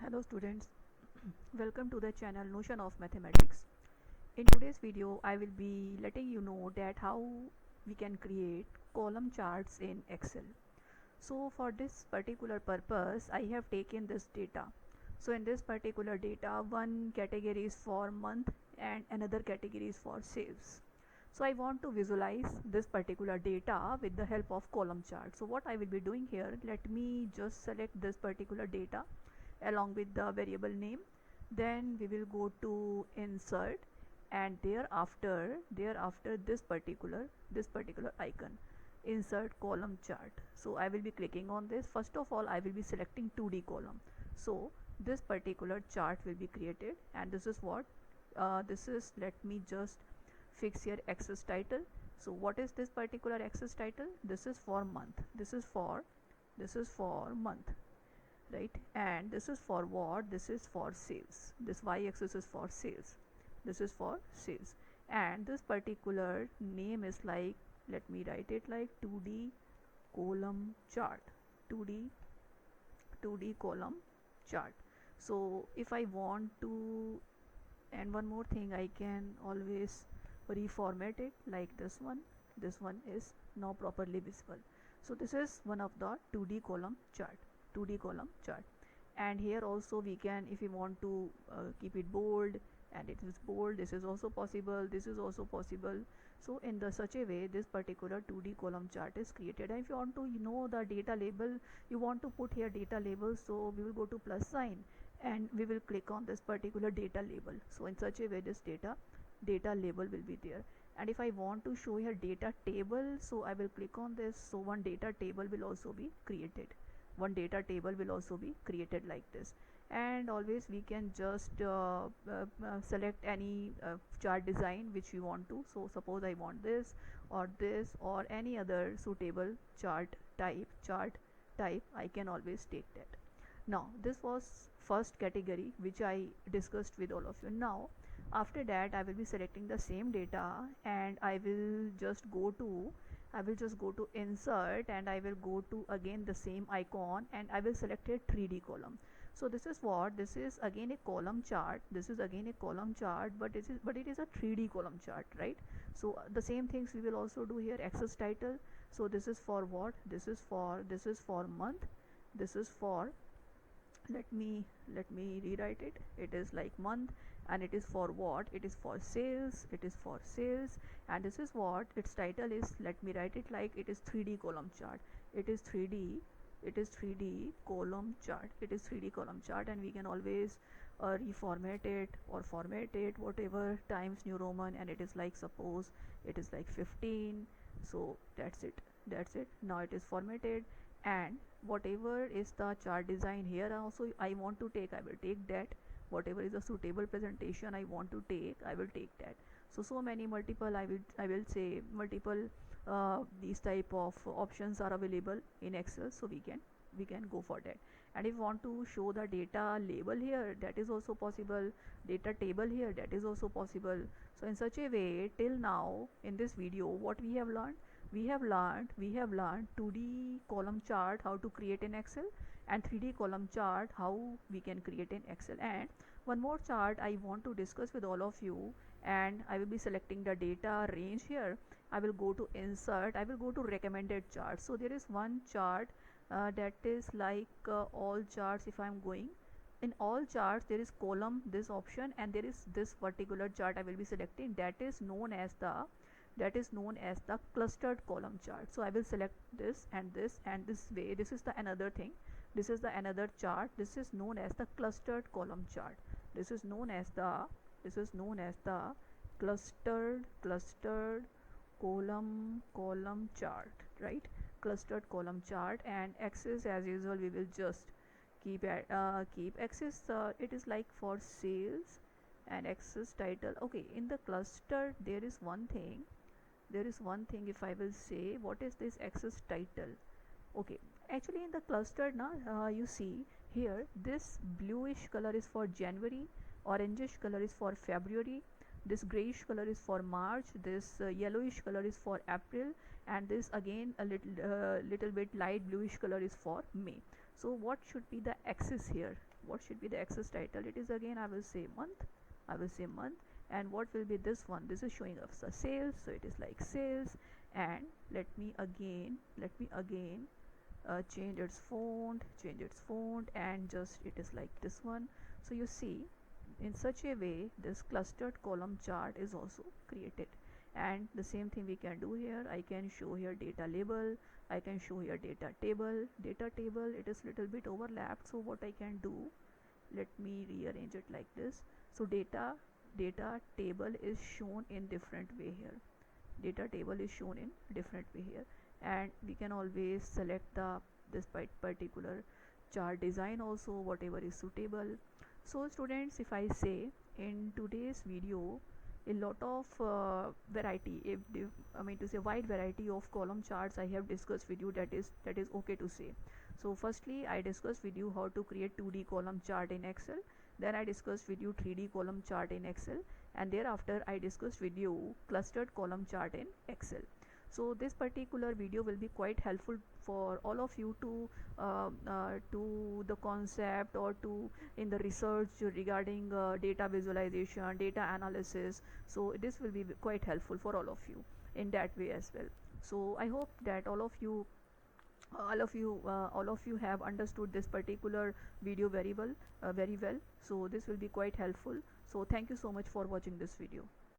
Hello students, welcome to the channel Notion of Mathematics. In today's video I will be letting you know that how we can create column charts in Excel. So for this particular purpose I have taken this data. So in this particular data, one category is for month and another category is for sales. So I want to visualize this particular data with the help of column chart. So what I will be doing here, let me just select this particular data along with the variable name. Then we will go to insert, and thereafter this particular icon, insert column chart. So I will be clicking on this. First of all I will be selecting 2D column. So this particular chart will be created, and this is what this is. Let me just fix here axis title. So what is this particular axis title? This is for month, this is for month, right? And this is for what? This is for sales. This y-axis is for sales, this is for sales. And this particular name is like, let me write it like 2D column chart, 2D column chart. So if I want to, and one more thing, I can always reformat it like this one is now properly visible. So this is one of the 2D column chart. And here also we can, if we want to keep it bold, and it is bold, this is also possible, this is also possible. So in the such a way this particular 2D column chart is created. And if you want to know the data label, you want to put here data label, so we will go to plus sign and we will click on this particular data label. So in such a way this data label will be there. And if I want to show here data table, so I will click on this. So one data table will also be created, like this. And always we can just select any chart design which we want to. So suppose I want this or any other suitable chart type, I can always take that. Now this was first category which I discussed with all of you. Now after that I will be selecting the same data, and I will just go to insert, and I will go to again the same icon, and I will select a 3D column. So this is what, this is again a column chart, but it is a 3D column chart, right? So the same things we will also do here. Axis title, so this is for what? This is for month, this is for, let me rewrite it. It is like month, and it is for what? It is for sales, and this is what its title is. Let me write it like it is 3D column chart. It is 3D column chart, and we can always reformat it or format it whatever, Times New Roman, and it is like, suppose it is like 15. So that's it. Now it is formatted, and whatever is the chart design here also I want to take, I will take that. Whatever is a suitable presentation I want to take, I will take that. So many multiple, I will say multiple these type of options are available in Excel, so we can go for that. And if you want to show the data label here, that is also possible. Data table here, that is also possible. So in such a way, till now in this video what we have learned, we have learned 2D column chart how to create in Excel, and 3D column chart how we can create in Excel. And one more chart I want to discuss with all of you, and I will be selecting the data range here. I will go to insert, I will go to recommended charts. So there is one chart that is like all charts. If I am going in all charts, there is column, this option, and there is this particular chart I will be selecting, that is known as the clustered column chart. So I will select this and this way. This is the another thing, this is the another chart. This is known as the clustered column chart. This is known as the clustered column chart, right? Clustered column chart. And axis as usual we will just keep axis, it is like for sales, and axis title. Okay, in the cluster there is one thing, if I will say, what is this axis title? Okay, actually in the cluster now you see here, this bluish color is for January, orangish color is for February, this grayish color is for March, this yellowish color is for April, and this again a little bit light bluish color is for May. So what should be the axis here? what should be the access title? It is again, I will say month. And what will be this one? This is showing us the sales, so it is like sales. And let me again change its font, and just it is like this one. So you see, in such a way this clustered column chart is also created. And the same thing we can do here. I can show here data label, I can show here data table. It is little bit overlapped, so what I can do, let me rearrange it like this. So data table is shown in different way here. And we can always select this particular chart design also, whatever is suitable. So students, if I say in today's video, a lot of variety, I mean to say wide variety of column charts I have discussed with you, that is okay to say. So firstly, I discussed with you how to create 2D column chart in Excel. Then I discussed with you 3D column chart in Excel, and thereafter I discussed with you clustered column chart in Excel. So this particular video will be quite helpful for all of you to the concept, or to in the research regarding data visualization, data analysis. So this will be quite helpful for all of you in that way as well. So I hope that all of you have understood this particular video very well. So this will be quite helpful. So thank you so much for watching this video.